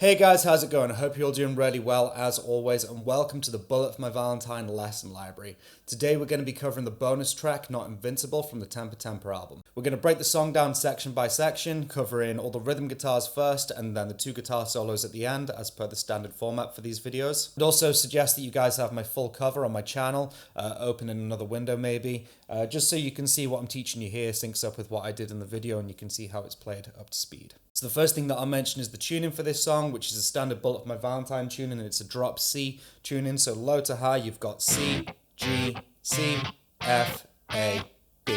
Hey guys, how's it going? I hope you're all doing really well as always, and welcome to the Bullet for My Valentine lesson library. Today we're going to be covering the bonus track, Not Invincible, from the Temper Temper album. We're going to break the song down section by section, covering all the rhythm guitars first and then the two guitar solos at the end, as per the standard format for these videos. I'd also suggest that you guys have my full cover on my channel, open in another window maybe, just so you can see what I'm teaching you here syncs up with what I did in the video and you can see how it's played up to speed. So the first thing that I'll mention is the tuning for this song, which is a standard Bullet for My Valentine tuning, and it's a drop C tuning. So low to high, you've got C, G, C, F, A, B.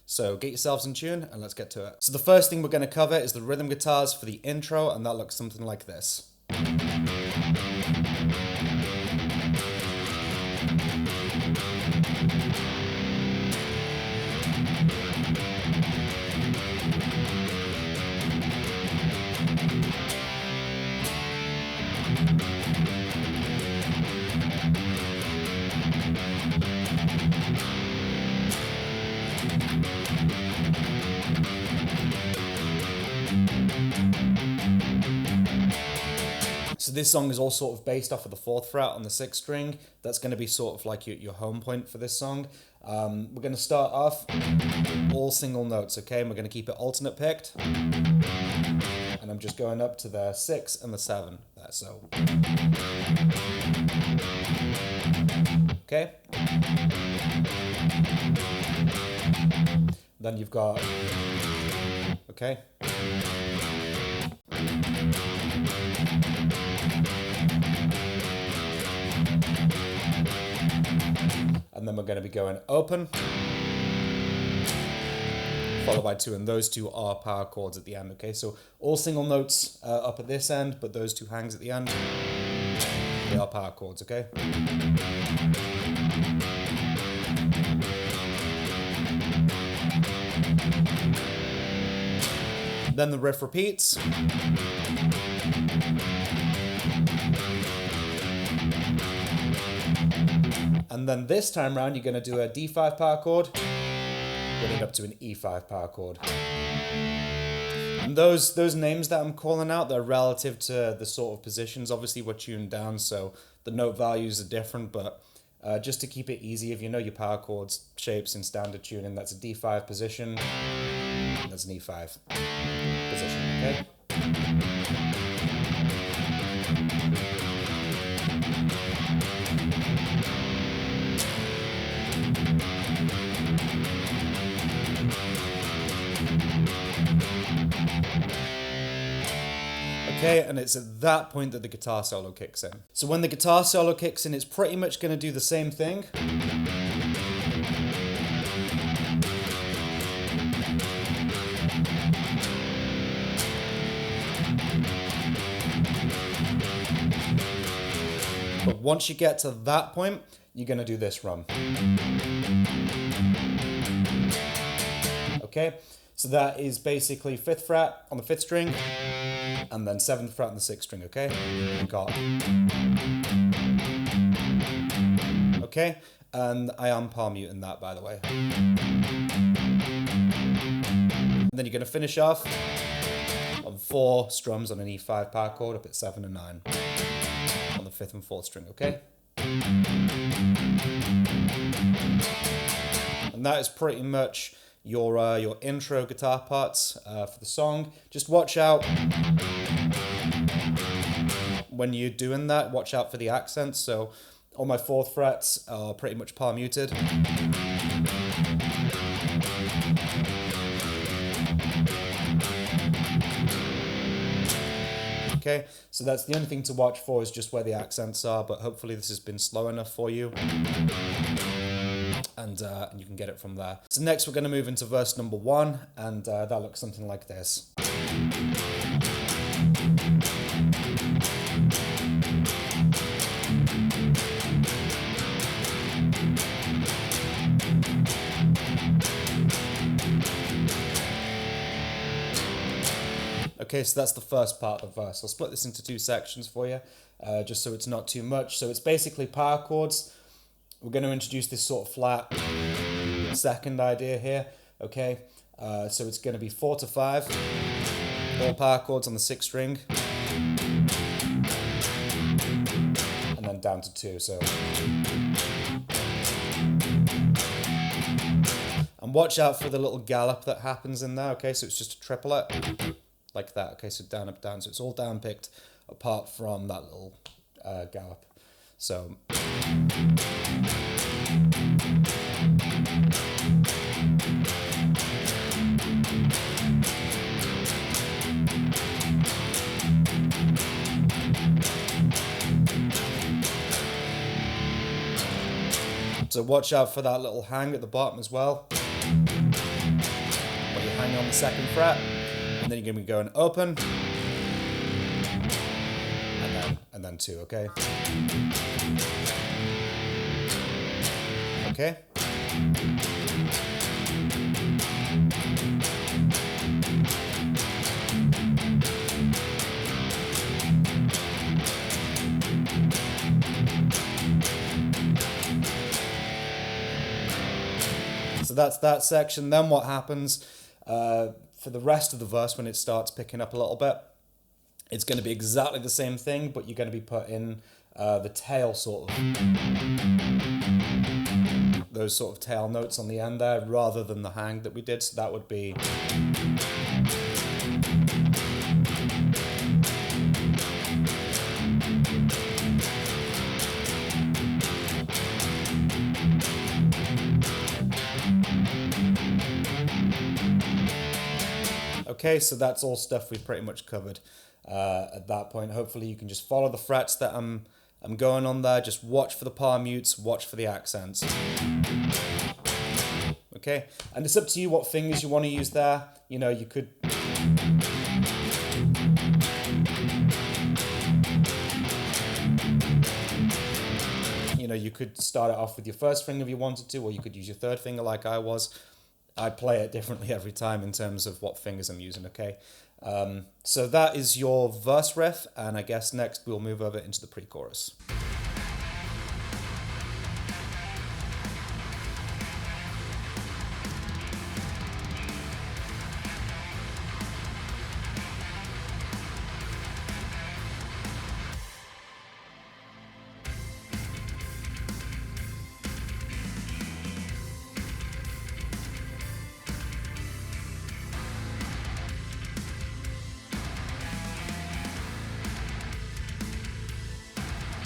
So get yourselves in tune and let's get to it. So the first thing we're going to cover is the rhythm guitars for the intro, and that looks something like this. So this song is all sort of based off of the 4th fret on the 6th string. That's going to be sort of like your home point for this song. We're going to start off all single notes, okay? And we're going to keep it alternate picked. And I'm just going up to the 6 and the 7. So. Okay? Then you've got, okay? And then we're going to be going open, followed by 2, and those 2 are power chords at the end, okay? So all single notes up at this end, but those 2 hangs at the end, they are power chords, okay? Then the riff repeats. And then this time round, you're going to do a D5 power chord, getting up to an E5 power chord. And those names that I'm calling out, they're relative to the sort of positions. Obviously, we're tuned down, so the note values are different, but just to keep it easy, if you know your power chords shapes in standard tuning, that's a D5 position, and that's an E5 position, okay? Okay, and it's at that point that the guitar solo kicks in. So when the guitar solo kicks in, it's pretty much going to do the same thing. But once you get to that point, you're going to do this run. Okay, so that is basically 5th fret on the 5th string, and then 7th fret on the 6th string, okay? You got. Okay, and I am palm muting that, by the way. And then you're going to finish off on 4 strums on an E5 power chord up at 7 and 9 on the 5th and 4th string, okay? And that is pretty much your intro guitar parts for the song. Just watch out when you're doing that, watch out for the accents. So all my 4th frets are pretty much palm muted. Okay, so that's the only thing to watch for, is just where the accents are, but hopefully this has been slow enough for you. And you can get it from there. So next we're going to move into verse number 1, and that looks something like this. Okay, so that's the first part of the verse. I'll split this into 2 sections for you, just so it's not too much. So it's basically power chords. We're going to introduce this sort of flat second idea here, okay? So it's going to be 4 to 5, all power chords on the 6th string. down to 2, so. And watch out for the little gallop that happens in there, okay? So it's just a triplet, like that, okay? So down, up, down. So it's all down picked apart from that little gallop. So. So watch out for that little hang at the bottom as well. When you hang on the 2nd fret, and then you're going to be going open, and then 2, okay? Okay? So that's that section. Then what happens for the rest of the verse when it starts picking up a little bit, it's going to be exactly the same thing, but you're going to be putting the tail sort of, those sort of tail notes on the end there rather than the hang that we did. So that would be. Okay, so that's all stuff we've pretty much covered at that point. Hopefully you can just follow the frets that I'm going on there. Just watch for the palm mutes, watch for the accents. Okay, and it's up to you what fingers you want to use there. You know, you could. You know, you could start it off with your 1st finger if you wanted to, or you could use your 3rd finger like I was. I play it differently every time in terms of what fingers I'm using, okay? So that is your verse riff, and I guess next we'll move over into the pre-chorus.